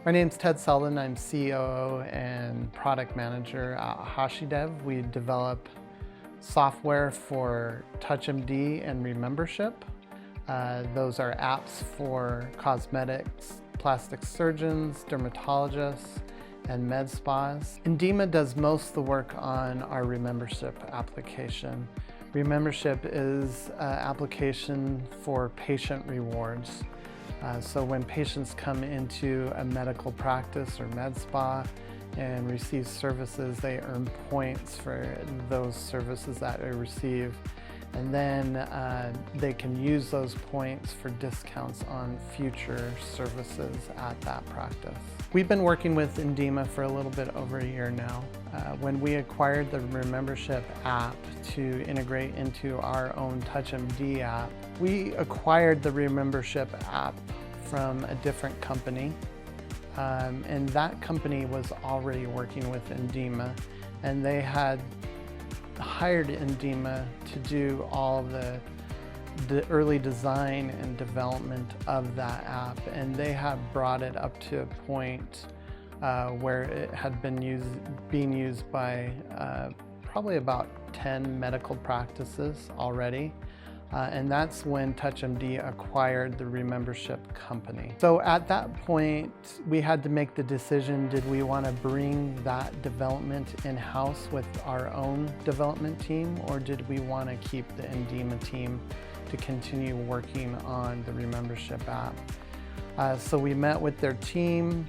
My name's Ted Selden. I'm COO and product manager at HashiDev. We develop software for TouchMD and Remembership. Those are apps for cosmetics, plastic surgeons, dermatologists, and med spas. Indeema does most of the work on our Remembership application. Remembership is an application for patient rewards. So when patients come into a medical practice or med spa and receive services, they earn points for those services that they receive. And then they can use those points for discounts on future services at that practice. We've been working with Indeema for a little bit over a year now. When we acquired the Remembership app to integrate into our own TouchMD app, we acquired the Remembership app from a different company. And that company was already working with Indeema, and they had hired Indeema to do all the early design and development of that app, and they have brought it up to a point where it had been being used by probably about 10 medical practices already. And that's when TouchMD acquired the Remembership company. So at that point, we had to make the decision, did we want to bring that development in-house with our own development team, or did we want to keep the Indeema team to continue working on the Remembership app? So we met with their team,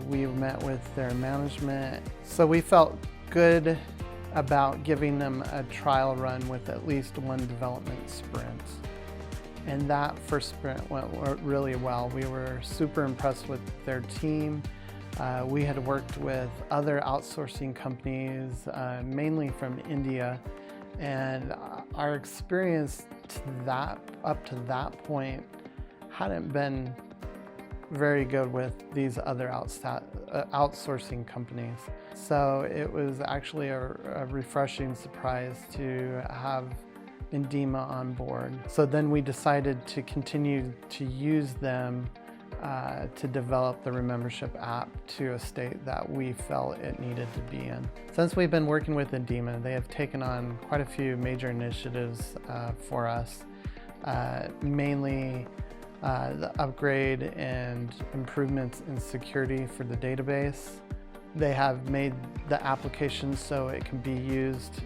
we met with their management. So we felt good about giving them a trial run with at least one development sprint. And that first sprint went really well. We were super impressed with their team. We had worked with other outsourcing companies, mainly from India, and our experience up to that point hadn't been very good with these other outsourcing companies. So it was actually a refreshing surprise to have Indeema on board. So then we decided to continue to use them to develop the Remembership app to a state that we felt it needed to be in. Since we've been working with Indeema, they have taken on quite a few major initiatives for us, mainly the upgrade and improvements in security for the database. They have made the application so it can be used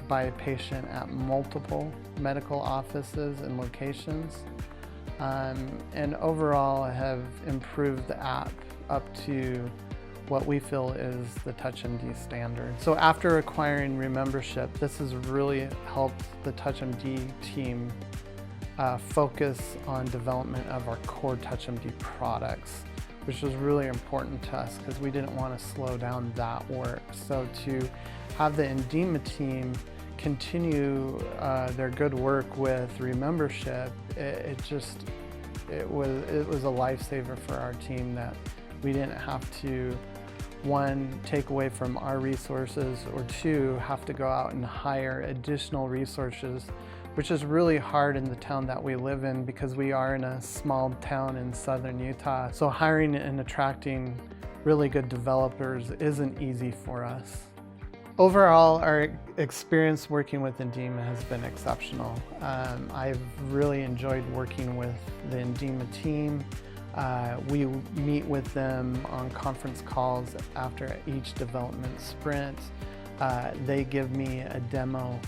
by a patient at multiple medical offices and locations. And overall have improved the app up to what we feel is the TouchMD standard. So after acquiring Remembership, this has really helped the TouchMD team focus on development of our core TouchMD products, which was really important to us because we didn't want to slow down that work. So to have the Indeema team continue their good work with Remembership, it was a lifesaver for our team that we didn't have to, one, take away from our resources, or two, have to go out and hire additional resources, which is really hard in the town that we live in because we are in a small town in southern Utah. So hiring and attracting really good developers isn't easy for us. Overall, our experience working with Indeema has been exceptional. I've really enjoyed working with the Indeema team. We meet with them on conference calls after each development sprint. They give me a demo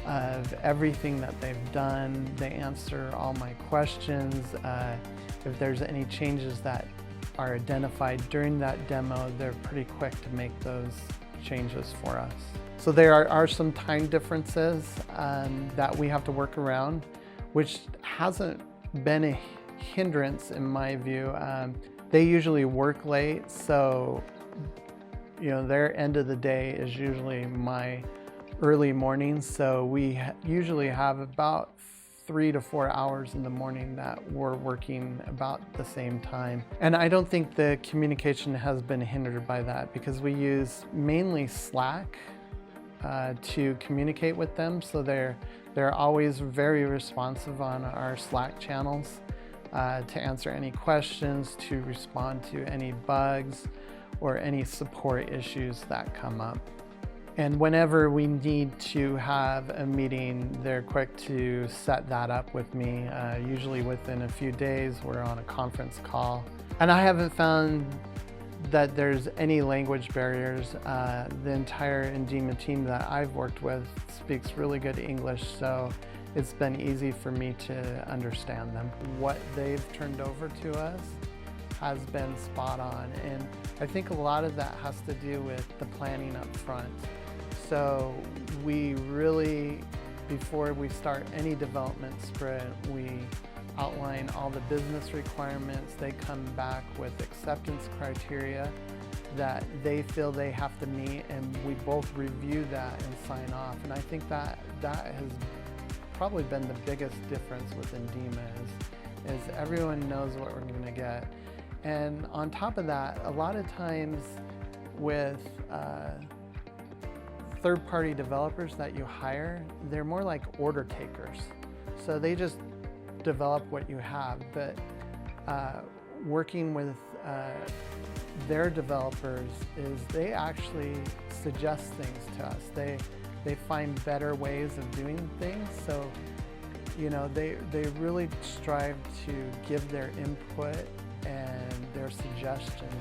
of everything that they've done. They answer all my questions. If there's any changes that are identified during that demo, they're pretty quick to make those changes for us. So there are some time differences that we have to work around, which hasn't been a hindrance in my view. They usually work late, so their end of the day is usually my early morning, so we usually have about 3 to 4 hours in the morning that we're working about the same time. And I don't think the communication has been hindered by that because we use mainly Slack to communicate with them, so they're always very responsive on our Slack channels. to answer any questions, to respond to any bugs or any support issues that come up. And whenever we need to have a meeting, they're quick to set that up with me. Usually within a few days, we're on a conference call. And I haven't found that there's any language barriers. The entire Indeema team that I've worked with speaks really good English, so it's been easy for me to understand them. What they've turned over to us has been spot on, and I think a lot of that has to do with the planning up front. So we really, before we start any development sprint, we outline all the business requirements. They come back with acceptance criteria that they feel they have to meet, and we both review that and sign off. And I think that has probably been the biggest difference with Indeema is everyone knows what we're going to get. And on top of that, a lot of times with third-party developers that you hire, they're more like order takers. So they just develop what you have, but working with their developers is they actually suggest things to us. They find better ways of doing things. So, you know, they really strive to give their input and their suggestions,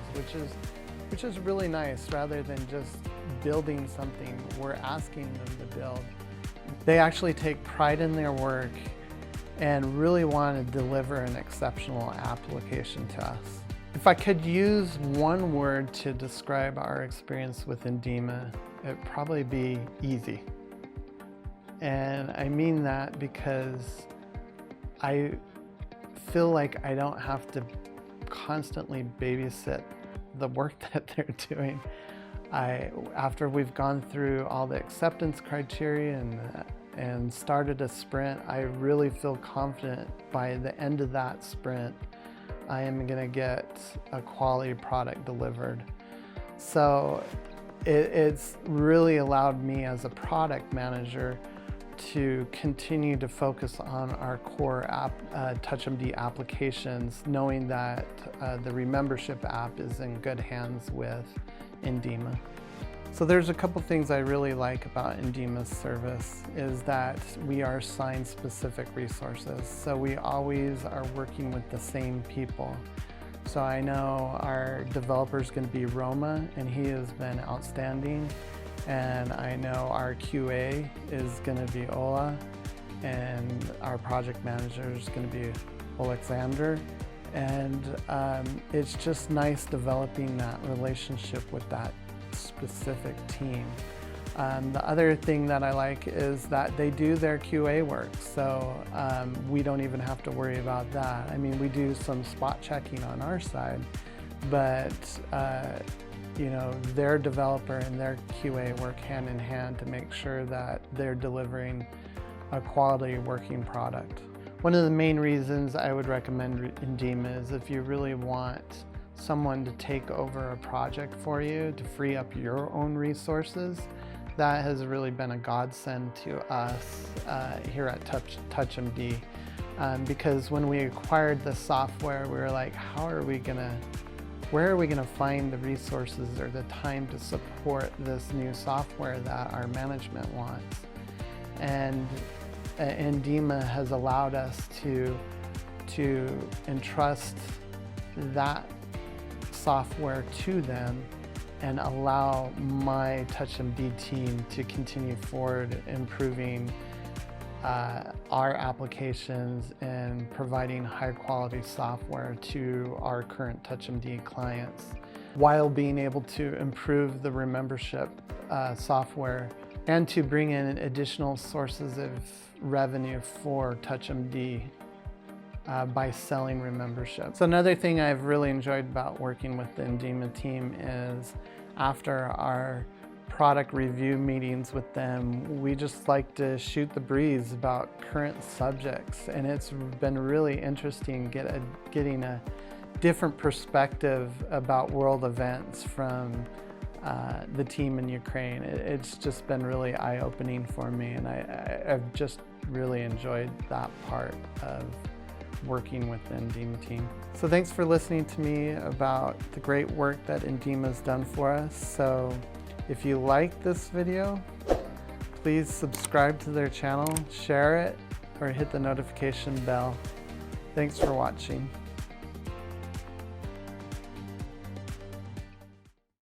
which is really nice. Rather than just building something, we're asking them to build. They actually take pride in their work and really want to deliver an exceptional application to us. If I could use one word to describe our experience with Indeema, it'd probably be easy. And I mean that because I feel like I don't have to constantly babysit the work that they're doing. After we've gone through all the acceptance criteria and started a sprint, I really feel confident by the end of that sprint, I am going to get a quality product delivered. So it's really allowed me as a product manager to continue to focus on our core TouchMD applications, knowing that the Remembership app is in good hands with Indeema. So there's a couple things I really like about Indeema's service is that we are assigned specific resources. So we always are working with the same people. So I know our developer is going to be Roma, and he has been outstanding. And I know our QA is going to be Ola, and our project manager is going to be Alexander. And it's just nice developing that relationship with that specific team. The other thing that I like is that they do their QA work, so we don't even have to worry about that. I mean, we do some spot checking on our side, but you know, their developer and their QA work hand in hand to make sure that they're delivering a quality working product. One of the main reasons I would recommend Indeema is if you really want someone to take over a project for you to free up your own resources. That has really been a godsend to us here at TouchMD, because when we acquired the software, we were like, where are we gonna find the resources or the time to support this new software that our management wants? And Indeema has allowed us to entrust that software to them and allow my TouchMD team to continue forward improving our applications and providing high quality software to our current TouchMD clients, while being able to improve the Remembership software and to bring in additional sources of revenue for TouchMD by selling Remembership. So another thing I've really enjoyed about working with the Indeema team is after our product review meetings with them, we just like to shoot the breeze about current subjects, and it's been really interesting getting a different perspective about world events from the team in Ukraine. It's just been really eye-opening for me, and I've just really enjoyed that part of working with the Indeema team. So thanks for listening to me about the great work that Indeema's done for us. So if you like this video, please subscribe to their channel, share it, or hit the notification bell. Thanks for watching.